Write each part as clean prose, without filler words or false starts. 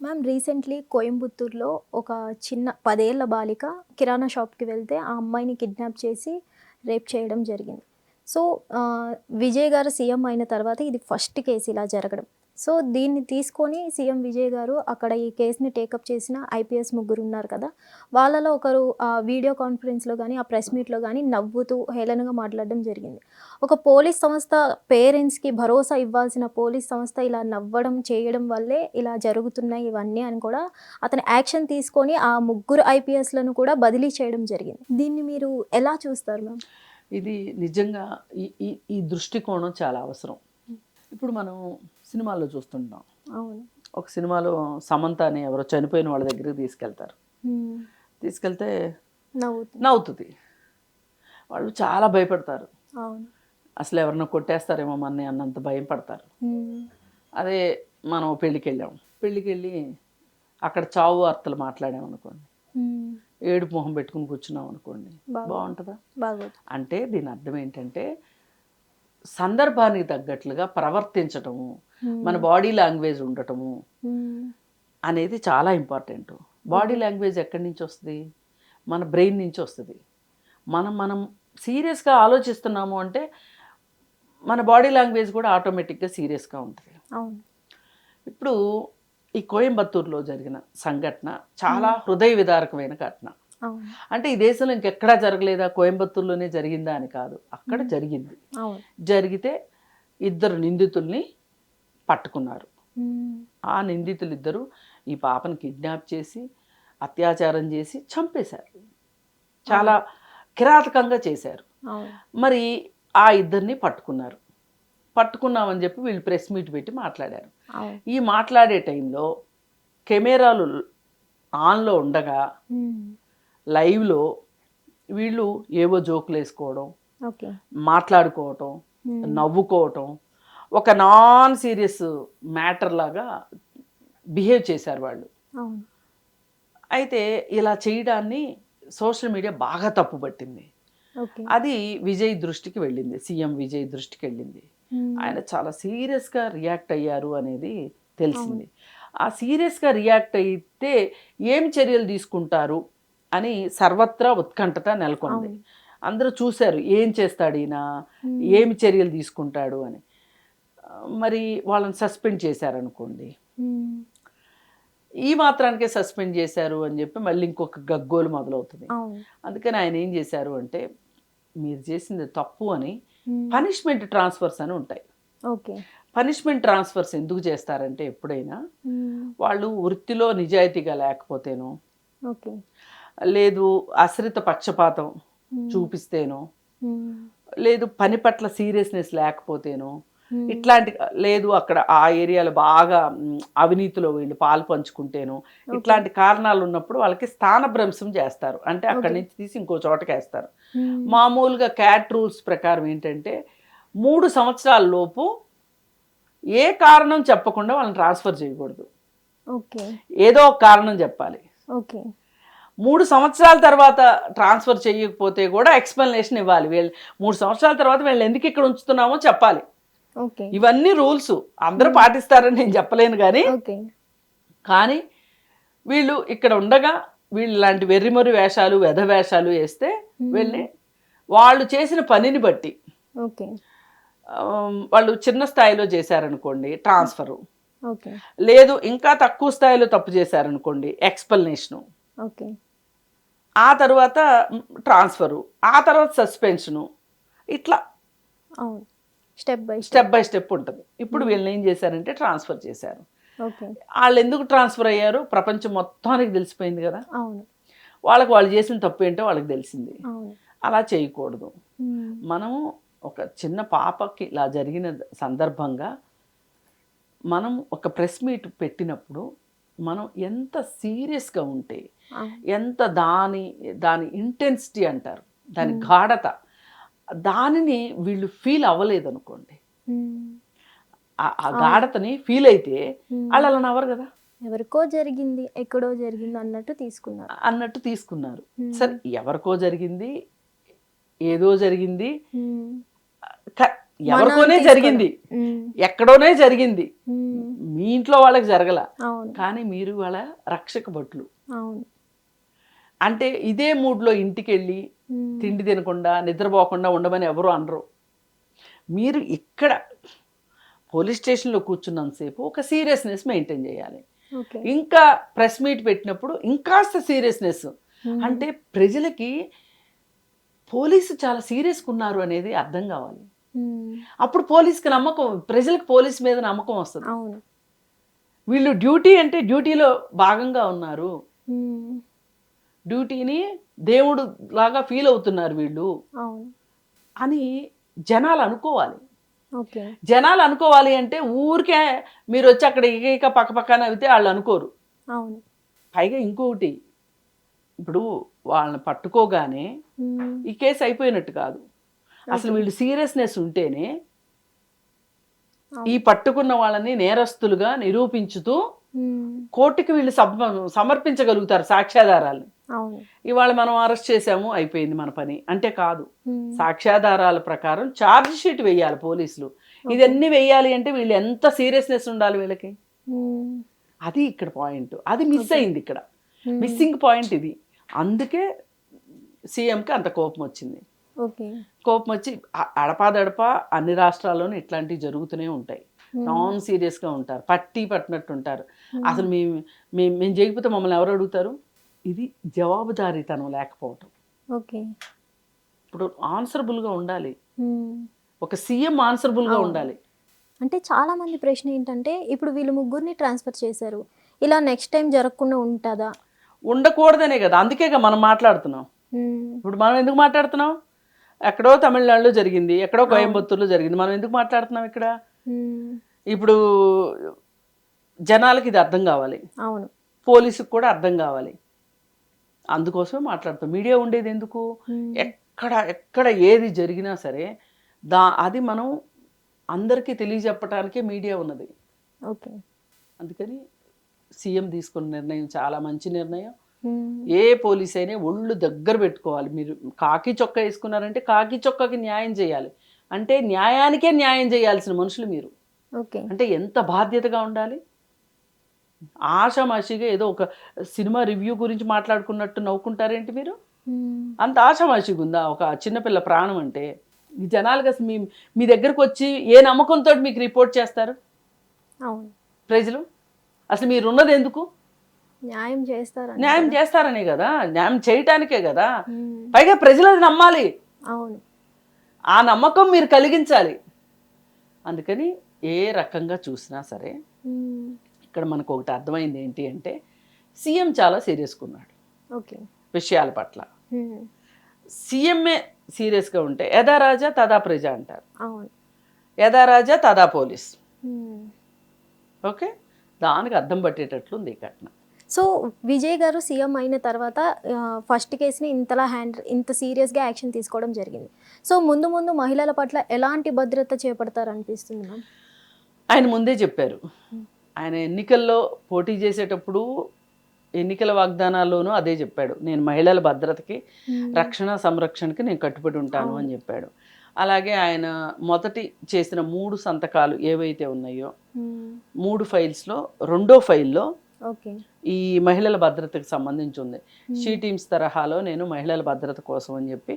Ma'am recently కోయంబత్తూర్లో ఒక చిన్న 10 ఏళ్ల బాలిక కిరాణా షాప్‌కి వెళ్తే ఆ అమ్మాయిని కిడ్నాప్ చేసి రేప్ చేయడం జరిగింది. సో, విజయ్ గారు సీఎం అయిన తర్వాత ఇది ఫస్ట్ కేస్ ఇలా జరగడం. సో, దీన్ని తీసుకొని సీఎం విజయ్ గారు అక్కడ ఈ కేస్‌ని టేకప్ చేసిన ఐపీఎస్ ముగ్గురున్నారు కదా! వాళ్ళలో ఒకరు వీడియో కాన్ఫరెన్స్‌లో గాని, ఆ ప్రెస్ మీట్‌లో గాని నవ్వుతూ హేళనగా మాట్లాడడం జరిగింది. ఒక పోలీస్ సంస్థ పేరెంట్స్‌కి భరోసా ఇవ్వాల్సిన పోలీస్ సంస్థ ఇలా నవ్వడం, చేయడం వల్లే ఇలా జరుగుతున్నాయి ఇవన్నీ అని కూడా అతను యాక్షన్ తీసుకొని ఆ ముగ్గురు ఐపీఎస్‌లను కూడా బదిలీ చేయడం జరిగింది. దీన్ని మీరు ఎలా చూస్తారు మ్యామ్? ఇది నిజంగా ఈ ఈ ఈ దృష్టికోణం చాలా అవసరం. ఇప్పుడు మనం సినిమాల్లో చూస్తుంటాం. అవును. ఒక సినిమాలో సమంత అని ఎవరో చనిపోయిన వాళ్ళ దగ్గరికి తీసుకెళ్తారు. తీసుకెళ్తే నవ్వుతుంది. వాళ్ళు చాలా భయపడతారు. అవును. అసలు ఎవరన్నా కొట్టేస్తారేమో మనని అన్నంత భయం పడతారు. అదే మనం పెళ్ళికి వెళ్ళి అక్కడ చావు వార్తలు మాట్లాడామనుకోండి, ఏడుపు మొహం పెట్టుకుని కూర్చున్నాం అనుకోండి, బాగుంటుందా? బాగోదు. అంటే దీని అర్థం ఏంటంటే సందర్భానికి తగ్గట్లుగా ప్రవర్తించటము, మన బాడీ లాంగ్వేజ్ ఉండటము అనేది చాలా ఇంపార్టెంట్. బాడీ లాంగ్వేజ్ ఎక్కడి నుంచి వస్తుంది? మన బ్రెయిన్ నుంచి వస్తుంది. మనం సీరియస్గా ఆలోచిస్తున్నాము అంటే మన బాడీ లాంగ్వేజ్ కూడా ఆటోమేటిక్గా సీరియస్గా ఉంటుంది. అవును. ఇప్పుడు ఈ కోయంబత్తూరులో జరిగిన సంఘటన చాలా హృదయ విదారకమైన ఘటన. అవును. అంటే ఈ దేశంలో ఇంకెక్కడా జరగలేదా, కోయంబత్తూరులోనే జరిగిందా అని కాదు, అక్కడ జరిగింది. అవును. జరిగితే 2 నిందితుల్ని పట్టుకున్నారు. ఆ నిందితులిద్దరూ ఈ పాపను కిడ్నాప్ చేసి అత్యాచారం చేసి చంపేశారు. చాలా కిరాతకంగా చేశారు. అవును. మరి ఆ ఇద్దరిని పట్టుకున్నామని చెప్పి వీళ్ళు ప్రెస్ మీట్ పెట్టి మాట్లాడారు. అవును. ఈ మాట్లాడే టైంలో కెమెరాలు ఆన్లో ఉండగా లైవ్లో వీళ్ళు ఏవో జోకులు వేసుకోవడం, ఓకే. మాట్లాడుకోవటం, నవ్వుకోవటం, ఒక నాన్ సీరియస్ మ్యాటర్ లాగా బిహేవ్ చేశారు వాళ్ళు. అవును. అయితే ఇలా చేయడాన్ని సోషల్ మీడియా బాగా తప్పుపట్టింది. ఓకే. అది విజయ్ దృష్టికి వెళ్ళింది, సీఎం విజయ్ దృష్టికి వెళ్ళింది. ఆయన చాలా సీరియస్గా రియాక్ట్ అయ్యారు అనేది తెలిసింది. ఆ సీరియస్గా రియాక్ట్ అయితే ఏం చర్యలు తీసుకుంటారు అని సర్వత్రా ఉత్కంఠత నెలకొంది. అందరూ చూశారు ఏం చేస్తాడు ఈయన, ఏమి చర్యలు తీసుకుంటాడు అని. మరి వాళ్ళని సస్పెండ్ చేశారనుకోండి, ఈ మాత్రానికే సస్పెండ్ చేశారు అని చెప్పి మళ్ళీ ఇంకొక గగ్గోలు మొదలవుతుంది. అందుకని ఆయన ఏం చేశారు అంటే, మీరు చేసింది తప్పు అని పనిష్మెంట్ ట్రాన్స్ఫర్స్ అని ఉంటాయి. ఓకే. పనిష్మెంట్ ట్రాన్స్ఫర్స్ ఎందుకు చేస్తారంటే ఎప్పుడైనా వాళ్ళు వృత్తిలో నిజాయితీగా లేకపోతేనో, ఓకే, లేదు అశ్రిత పక్షపాతం చూపిస్తేనో, లేదు పని పట్ల సీరియస్నెస్ లేకపోతేనో, ఇట్లాంటి, లేదు అక్కడ ఆ ఏరియాలో బాగా అవినీతిలో వీళ్ళు పాలు పంచుకుంటేనో, ఇట్లాంటి కారణాలు ఉన్నప్పుడు వాళ్ళకి స్థానభ్రంశం చేస్తారు. అంటే అక్కడి నుంచి తీసి ఇంకో చోటకి వేస్తారు. మామూలుగా క్యాట్ రూల్స్ ప్రకారం ఏంటంటే 3 సంవత్సరాల లోపు ఏ కారణం చెప్పకుండా వాళ్ళని ట్రాన్స్ఫర్ చేయకూడదు. ఏదో ఒక కారణం చెప్పాలి. 3 సంవత్సరాల తర్వాత ట్రాన్స్ఫర్ చేయకపోతే కూడా ఎక్స్ప్లెనేషన్ ఇవ్వాలి. వీళ్ళు 3 సంవత్సరాల తర్వాత వీళ్ళు ఎందుకు ఇక్కడ ఉంచుతున్నామో చెప్పాలి. ఇవన్నీ రూల్స్ అందరూ పాటిస్తారని నేను చెప్పలేను కానీ వీళ్ళు ఇక్కడ ఉండగా వీళ్ళు ఇలాంటి వెర్రిమొరి వేషాలు, వెధ వేషాలు వేస్తే వెళ్ళి వాళ్ళు చేసిన పనిని బట్టి, వాళ్ళు చిన్న స్థాయిలో చేశారనుకోండి ట్రాన్స్ఫరు, లేదు ఇంకా తక్కువ స్థాయిలో తప్పు చేశారనుకోండి ఎక్స్ప్లెనేషను, ఆ తర్వాత ట్రాన్స్ఫరు, ఆ తర్వాత సస్పెన్షను, ఇట్లా స్టెప్ బై స్టెప్ ఉంటుంది. ఇప్పుడు వీళ్ళని ఏం చేశారంటే ట్రాన్స్ఫర్ చేశారు. వాళ్ళు ఎందుకు ట్రాన్స్ఫర్ అయ్యారు? ప్రపంచం మొత్తానికి తెలిసిపోయింది కదా, వాళ్ళకి వాళ్ళు చేసిన తప్పు ఏంటో వాళ్ళకి తెలిసింది. అలా చేయకూడదు. మనము ఒక చిన్న పాపకి ఇలా జరిగిన సందర్భంగా మనం ఒక ప్రెస్ మీట్ పెట్టినప్పుడు మనం ఎంత సీరియస్గా ఉంటే, ఎంత దాని ఇంటెన్సిటీ అంటారు, దాని గాఢత, దానిని వీళ్ళు ఫీల్ అవ్వలేదు అనుకోండి, ఆ గాఢతని ఫీల్ అయితే వాళ్ళు అలా నవ్వరు కదా. ఎవరికో జరిగింది, ఎక్కడో జరిగింది అన్నట్టు తీసుకున్నారు. సరే, ఎవరికో జరిగింది, ఏదో జరిగింది, ఎవరికోనే జరిగింది, ఎక్కడోనే జరిగింది, మీ ఇంట్లో వాళ్ళకి జరగల, అవును. కానీ మీరు వాళ్ళ రక్షక భటులు. అవును. అంటే ఇదే మూడ్లో ఇంటికి వెళ్ళి తిండి తినకుండా నిద్రపోకుండా ఉండమని ఎవరు అనరు. మీరు ఇక్కడ పోలీస్ స్టేషన్లో కూర్చున్నంతసేపు ఒక సీరియస్నెస్ మెయింటైన్ చేయాలి. ఓకే. ఇంకా ప్రెస్ మీట్ పెట్టినప్పుడు ఇంకాస్త సీరియస్నెస్. అంటే ప్రజలకి పోలీసు చాలా సీరియస్గా ఉన్నారు అనేది అర్థం కావాలి. అప్పుడు పోలీస్కి నమ్మకం, ప్రజలకు పోలీస్ మీద నమ్మకం వస్తుంది. అవును. వీళ్ళు డ్యూటీ అంటే డ్యూటీలో భాగంగా ఉన్నారు, డ్యూటీని దేవుడు లాగా ఫీల్ అవుతున్నారు వీళ్ళు అవును. అని జనాలు అనుకోవాలి. ఓకే. జనాలు అనుకోవాలి అంటే ఊరికే మీరు వచ్చి అక్కడ ఇక పక్క పక్కన అయితే వాళ్ళు అనుకోరు. అవును. పైగా ఇంకొకటి, ఇప్పుడు వాళ్ళని పట్టుకోగానే ఈ కేసు అయిపోయినట్టు కాదు. అసలు వీళ్ళు సీరియస్నెస్ ఉంటేనే ఈ పట్టుకున్న వాళ్ళని నేరస్తులుగా నిరూపించుతూ కోర్టుకి వీళ్ళు సమర్పించగలుగుతారు సాక్ష్యాధారాలను. అవును. ఇవాళ మనం అరెస్ట్ చేసాము, అయిపోయింది మన పని అంటే కాదు. సాక్ష్యాధారాల ప్రకారం ఛార్జ్ షీట్ వేయాలి పోలీసులు. ఇదన్నీ వేయాలి అంటే వీళ్ళు ఎంత సీరియస్నెస్ ఉండాలి వీళ్ళకి, అది ఇక్కడ పాయింట్. అది మిస్ అయింది ఇక్కడ, మిస్సింగ్ పాయింట్ ఇది. అందుకే సీఎంకి అంత కోపం వచ్చింది. కోపం వచ్చి అడపాదడపా అన్ని రాష్ట్రాల్లోనూ ఇట్లాంటివి జరుగుతూనే ఉంటాయి. నాన్ సీరియస్గా ఉంటారు, పట్టినట్టు ఉంటారు. అసలు మేము చేయకపోతే మమ్మల్ని ఎవరు అడుగుతారు? ఇది జవాబుదారీతనం లేకపోవటం. ఓకే. ఇప్పుడు ఆన్సరబుల్గా ఉండాలి, ఒక సీఎం ఆన్సరబుల్గా ఉండాలి. అంటే చాలా మంది ప్రశ్న ఏంటంటే, ఇప్పుడు వీళ్ళు ముగ్గురిని ట్రాన్స్ఫర్ చేశారు, ఇలా నెక్స్ట్ టైం జరగకుండా ఉంటుందా? ఉండకూడదనే కదా, అందుకేగా మనం మాట్లాడుతున్నాం. ఇప్పుడు మనం ఎందుకు మాట్లాడుతున్నాం? ఎక్కడో తమిళనాడులో జరిగింది, ఎక్కడో కోయంబత్తూరులో జరిగింది, మనం ఎందుకు మాట్లాడుతున్నాం ఇక్కడ? ఇప్పుడు జనాలకి ఇది అర్థం కావాలి, అవును, పోలీసుకు కూడా అర్థం కావాలి, అందుకోసమే మాట్లాడుతాం. మీడియా ఉండేది ఎందుకు? ఎక్కడ ఏది జరిగినా సరే అది మనం అందరికీ తెలియజెప్పటానికే మీడియా ఉన్నది. ఓకే. అందుకని సీఎం తీసుకున్న నిర్ణయం చాలా మంచి నిర్ణయం. ఏ పోలీస్ అయినా ఒళ్ళు దగ్గర పెట్టుకోవాలి. మీరు కాకి చొక్కా వేసుకున్నారంటే కాకి చొక్కాకి న్యాయం చేయాలి, అంటే న్యాయానికే న్యాయం చేయాల్సిన మనుషులు మీరు. అంటే ఎంత బాధ్యతగా ఉండాలి. ఆషామాషిగా ఏదో ఒక సినిమా రివ్యూ గురించి మాట్లాడుకున్నట్టు నవ్వుకుంటారేంటి మీరు? అంత ఆషామాషిగా ఉందా ఒక చిన్నపిల్ల ప్రాణం అంటే? ఈ జనాలుగా మీ దగ్గరకు వచ్చి ఏ నమ్మకంతో మీకు రిపోర్ట్ చేస్తారు ప్రజలు? అసలు మీరు ఉన్నది ఎందుకు? న్యాయం చేస్తారనే కదా, న్యాయం చేయటానికే కదా. పైగా ప్రజలు అది నమ్మాలి, ఆ నమ్మకం మీరు కలిగించాలి. అందుకని ఏ రకంగా చూసినా సరే ఇక్కడ మనకు ఒకటి అర్థమైంది ఏంటి అంటే, సీఎం చాలా సీరియస్గా ఉన్నాడు విషయాల పట్ల. సీఎంఏ సీరియస్గా ఉంటే యథా రాజా తదా ప్రజ అంటారు. యథా రాజా తదా పోలీస్. ఓకే, దానికి అర్థం పట్టేటట్లు ఉంది ఈ ఘటన. సో విజయ్ గారు సీఎం అయిన తర్వాత ఫస్ట్ కేసుని ఇంత సీరియస్గా యాక్షన్ తీసుకోవడం జరిగింది. సో ముందు ముందు మహిళల పట్ల ఎలాంటి భద్రత చేపడతారు అనిపిస్తుంది మ్యామ్? ఆయన ముందే చెప్పారు. ఆయన ఎన్నికల్లో పోటీ చేసేటప్పుడు ఎన్నికల వాగ్దానాల్లోనూ అదే చెప్పాడు, నేను మహిళల భద్రతకి రక్షణ సంరక్షణకి నేను కట్టుబడి ఉంటాను అని చెప్పాడు. అలాగే ఆయన మొదటి చేసిన 3 సంతకాలు ఏవైతే ఉన్నాయో 3 ఫైల్స్లో 2వ ఫైల్లో ఈ మహిళల భద్రతకు సంబంధించి ఉంది. షీ టీమ్స్ తరహాలో నేను మహిళల భద్రత కోసం అని చెప్పి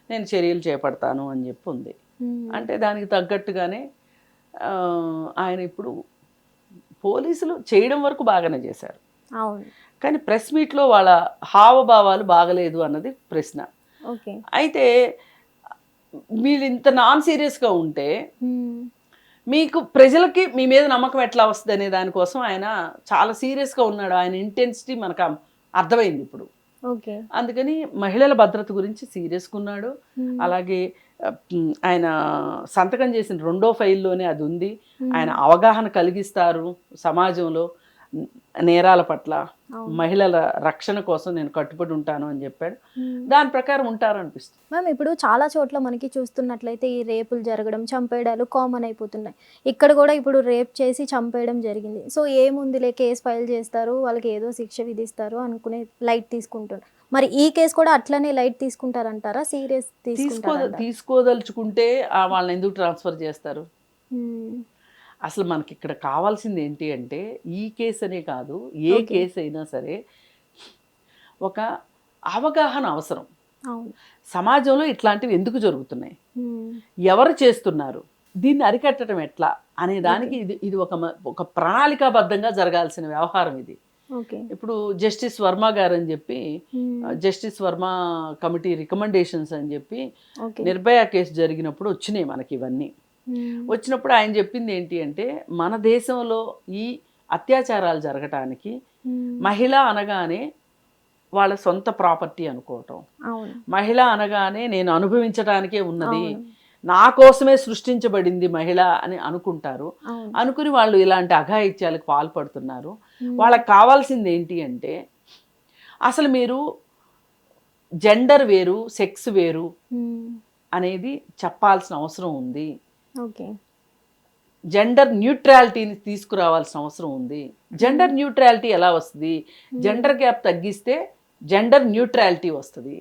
నేను చర్యలు చేపడతాను అని చెప్పి ఉంది. అంటే దానికి తగ్గట్టుగానే ఆయన ఇప్పుడు పోలీసులు చేయడం వరకు బాగానే చేశారు, కానీ ప్రెస్ మీట్లో వాళ్ళ హావభావాలు బాగలేదు అన్నది ప్రశ్న. అయితే వీళ్ళు ఇంత నాన్ సీరియస్గా ఉంటే మీకు ప్రజలకి మీ మీద నమ్మకం ఎట్లా వస్తుంది అనే దానికోసం ఆయన చాలా సీరియస్గా ఉన్నాడు. ఆయన ఇంటెన్సిటీ మనకు అర్థమైంది ఇప్పుడు. అందుకని మహిళల భద్రత గురించి సీరియస్గా ఉన్నాడు. అలాగే ఆయన సంతకం చేసిన 2వ ఫైల్లోనే అది ఉంది. ఆయన అవగాహన కలిగిస్తారు సమాజంలో నేరాల పట్ల, మహిళల రక్షణ కోసం నేను కట్టుబడి ఉంటాను అని చెప్పాడు. దాని ప్రకారం ఉంటారు అనిపిస్తుంది. మ్యామ్ ఇప్పుడు చాలా చోట్ల మనకి చూస్తున్నట్లయితే ఈ రేపులు జరగడం, చంపేయడాలు కామన్ అయిపోతున్నాయి. ఇక్కడ కూడా ఇప్పుడు రేప్ చేసి చంపేయడం జరిగింది. సో ఏముందిలే, కేసు ఫైల్ చేస్తారు, వాళ్ళకి ఏదో శిక్ష విధిస్తారు అనుకునే లైట్ తీసుకుంటున్నారు. మరి ఈ కేసు కూడా అట్లనే లైట్ తీసుకుంటారంటారా? సీరియస్ తీసుకోదలుచుకుంటే వాళ్ళని ఎందుకు ట్రాన్స్ఫర్ చేస్తారు? అసలు మనకి ఇక్కడ కావాల్సింది ఏంటి అంటే ఈ కేసు అనే కాదు, ఏ కేసు అయినా సరే ఒక అవగాహన అవసరం. సమాజంలో ఇట్లాంటివి ఎందుకు జరుగుతున్నాయి, ఎవరు చేస్తున్నారు, దీన్ని అరికట్టడం ఎట్లా అనే దానికి ఇది ఒక ప్రణాళికాబద్ధంగా జరగాల్సిన వ్యవహారం ఇది. ఇప్పుడు జస్టిస్ వర్మ గారు అని చెప్పి, జస్టిస్ వర్మ కమిటీ రికమెండేషన్స్ అని చెప్పి నిర్భయ కేసు జరిగినప్పుడు వచ్చినాయి మనకి ఇవన్నీ. వచ్చినప్పుడు ఆయన చెప్పింది ఏంటి అంటే, మన దేశంలో ఈ అత్యాచారాలు జరగటానికి మహిళ అనగానే వాళ్ళ సొంత ప్రాపర్టీ అనుకోవటం, మహిళ అనగానే నేను అనుభవించడానికే ఉన్నది, నా కోసమే సృష్టించబడింది మహిళ అని అనుకుంటారు. అనుకుని వాళ్ళు ఇలాంటి అఘాయిత్యాలకు పాల్పడుతున్నారు. వాళ్ళకి కావాల్సింది ఏంటి అంటే, అసలు మీరు జెండర్ వేరు, సెక్స్ వేరు అనేది చెప్పాల్సిన అవసరం ఉంది. జెండర్ న్యూట్రాలిటీని తీసుకురావాల్సిన అవసరం ఉంది. జెండర్ న్యూట్రాలిటీ ఎలా వస్తుంది? జెండర్ గ్యాప్ తగ్గిస్తే జెండర్ న్యూట్రాలిటీ వస్తుంది,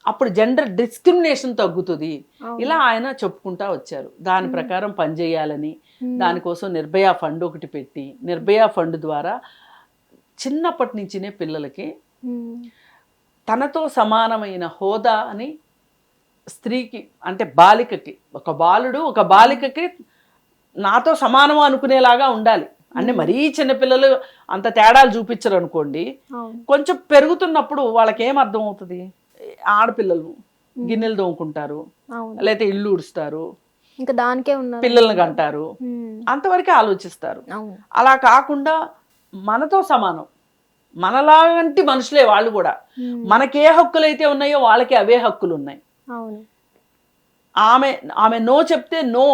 అప్పుడు జెండర్ డిస్క్రిమినేషన్ తగ్గుతుంది. ఇలా ఆయన చెప్పుకుంటా వచ్చారు. దాని ప్రకారం పనిచేయాలని, దానికోసం నిర్భయ ఫండ్ ఒకటి పెట్టి, నిర్భయ ఫండ్ ద్వారా చిన్నప్పటి నుంచినే పిల్లలకి తనతో సమానమైన హోదా అని స్త్రీకి, అంటే బాలికకి, ఒక బాలుడు ఒక బాలికకి నాతో సమానం అనుకునేలాగా ఉండాలి. అంటే మరీ చిన్నపిల్లలు అంత తేడాలు చూపించరు అనుకోండి, కొంచెం పెరుగుతున్నప్పుడు వాళ్ళకి ఏం అర్థం అవుతుంది? ఆడపిల్లలు గిన్నెలు తోముకుంటారు, లేకపోతే ఇల్లు ఉడుస్తారు, ఇంకా దానికే ఉన్నారు, పిల్లల్ని కంటారు, అంతవరకే ఆలోచిస్తారు. అలా కాకుండా మనతో సమానం, మనలాంటి మనుషులే వాళ్ళు కూడా, మనకే హక్కులు అయితే ఉన్నాయో వాళ్ళకి అవే హక్కులు ఉన్నాయి. ఆమె నో చెప్తే నో,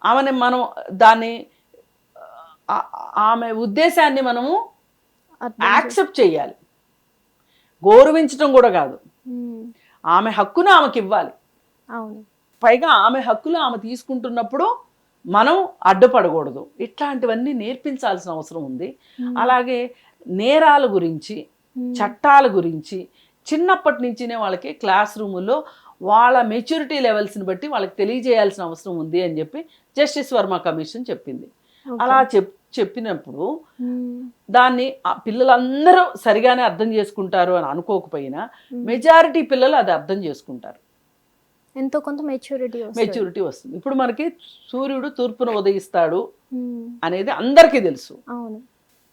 ఆమెని మనం దాన్ని, ఆమె ఉద్దేశాన్ని మనము యాక్సెప్ట్ చేయాలి, గౌరవించడం కూడా కాదు. ఆమె హక్కును ఆమెకి ఇవ్వాలి. పైగా ఆమె హక్కులు ఆమె తీసుకుంటున్నప్పుడు మనం అడ్డుపడకూడదు. ఇట్లాంటివన్నీ నేర్పించాల్సిన అవసరం ఉంది. అలాగే నేరాల గురించి, చట్టాల గురించి చిన్నప్పటి నుంచినే వాళ్ళకి క్లాస్ రూముల్లో వాళ్ళ మెచ్యూరిటీ లెవెల్స్ని బట్టి వాళ్ళకి తెలియజేయాల్సిన అవసరం ఉంది అని చెప్పి జస్టిస్ వర్మ కమిషన్ చెప్పింది. అలా చెప్పినప్పుడు దాన్ని పిల్లలందరూ సరిగానే అర్థం చేసుకుంటారు అని అనుకోకపోయినా మెజారిటీ పిల్లలు అది అర్థం చేసుకుంటారు, ఎంతో కొంత మెచ్యూరిటీ వస్తుంది. ఇప్పుడు మనకి సూర్యుడు తూర్పున ఉదయిస్తాడు అనేది అందరికీ తెలుసు.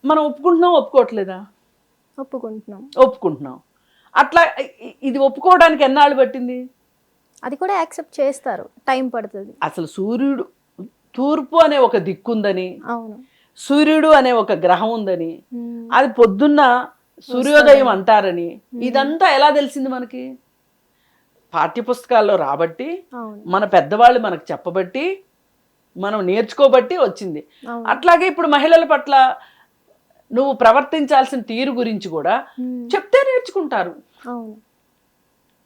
మనం ఒప్పుకుంటున్నాం, ఒప్పుకోవట్లేదా? ఒప్పుకుంటున్నాం. అట్లా ఇది ఒప్పుకోవడానికి ఎన్నాళ్ళు పట్టింది? అది కూడా యాక్సెప్ట్ చేస్తారు, టైం పడుతుంది. అసలు సూర్యుడు తూర్పు అనే ఒక దిక్కుందని, సూర్యుడు అనే ఒక గ్రహం ఉందని, అది పొద్దున్న సూర్యోదయం అంటారని, ఇదంతా ఎలా తెలిసింది మనకి? పాఠ్యపుస్తకాల్లో రాబట్టి, మన పెద్దవాళ్ళు మనకు చెప్పబట్టి, మనం నేర్చుకోబట్టి వచ్చింది. అట్లాగే ఇప్పుడు మహిళల పట్ల నువ్వు ప్రవర్తించాల్సిన తీరు గురించి కూడా చెప్తే నేర్చుకుంటారు,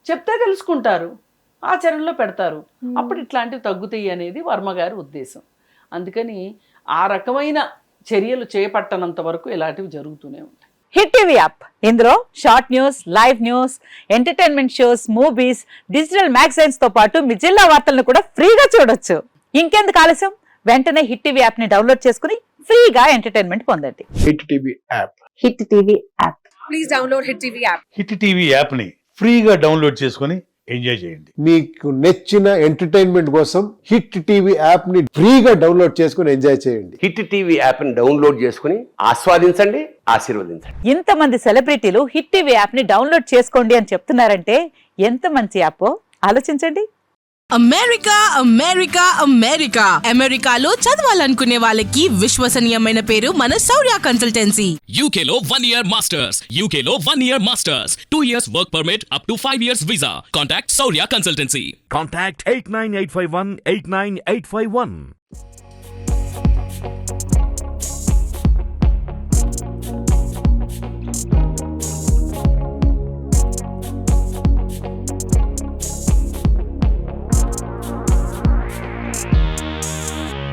చెప్తే తెలుసుకుంటారు, ఆచరణలో పెడతారు. అప్పుడు ఇట్లాంటివి తగ్గుతాయి అనేది వర్మ గారి ఉద్దేశం. అందుకని ఆ రకమైన చర్యలు చేపట్టనంత వరకు ఇలాంటివి జరుగుతూనే ఉంటాయి. హిట్ టీవీ యాప్, ఇందులో short news, live news, entertainment shows, movies, digital magazines తో పాటు మీ జిల్లా వార్తలను కూడా ఫ్రీగా చూడొచ్చు. ఇంకెందుకు ఆలస్యం? వెంటనే హిట్ టీవీ యాప్ ని డౌన్లోడ్ చేసుకుని ఫ్రీగా ఎంటర్టైన్మెంట్ పొందండి. Hit TV app, hit TV app, please download hit TV app. Hit TV app ని ఫ్రీగా డౌన్లోడ్ చేసుకుని ఎంజాయ్ చేయండి. మీకు నచ్చిన ఎంటర్టైన్మెంట్ కోసం హిట్ టీవీ యాప్ ని ఫ్రీగా డౌన్లోడ్ చేసుకుని ఎంజాయ్ చేయండి. హిట్ టీవీ యాప్ ని డౌన్లోడ్ చేసుకుని ఆస్వాదించండి, ఆశీర్వదించండి. ఇంతమంది సెలబ్రిటీలు హిట్ టీవీ యాప్ ని డౌన్లోడ్ చేసుకోండి అని చెప్తున్నారంటే ఎంత మంచి యాప్ ఆలోచించండి. అమెరికా అమెరికా అమెరికా అమెరికాలో చదవాలనుకునే వాళ్ళకి విశ్వసనీయమైన పేరు మన శౌర్య కన్సల్టెన్సీ. UK లో 1 year masters, UK లో 1 year masters, 2 years work permit up to 5 years visa. Contact Saurya Consultancy. Contact 89851 89851.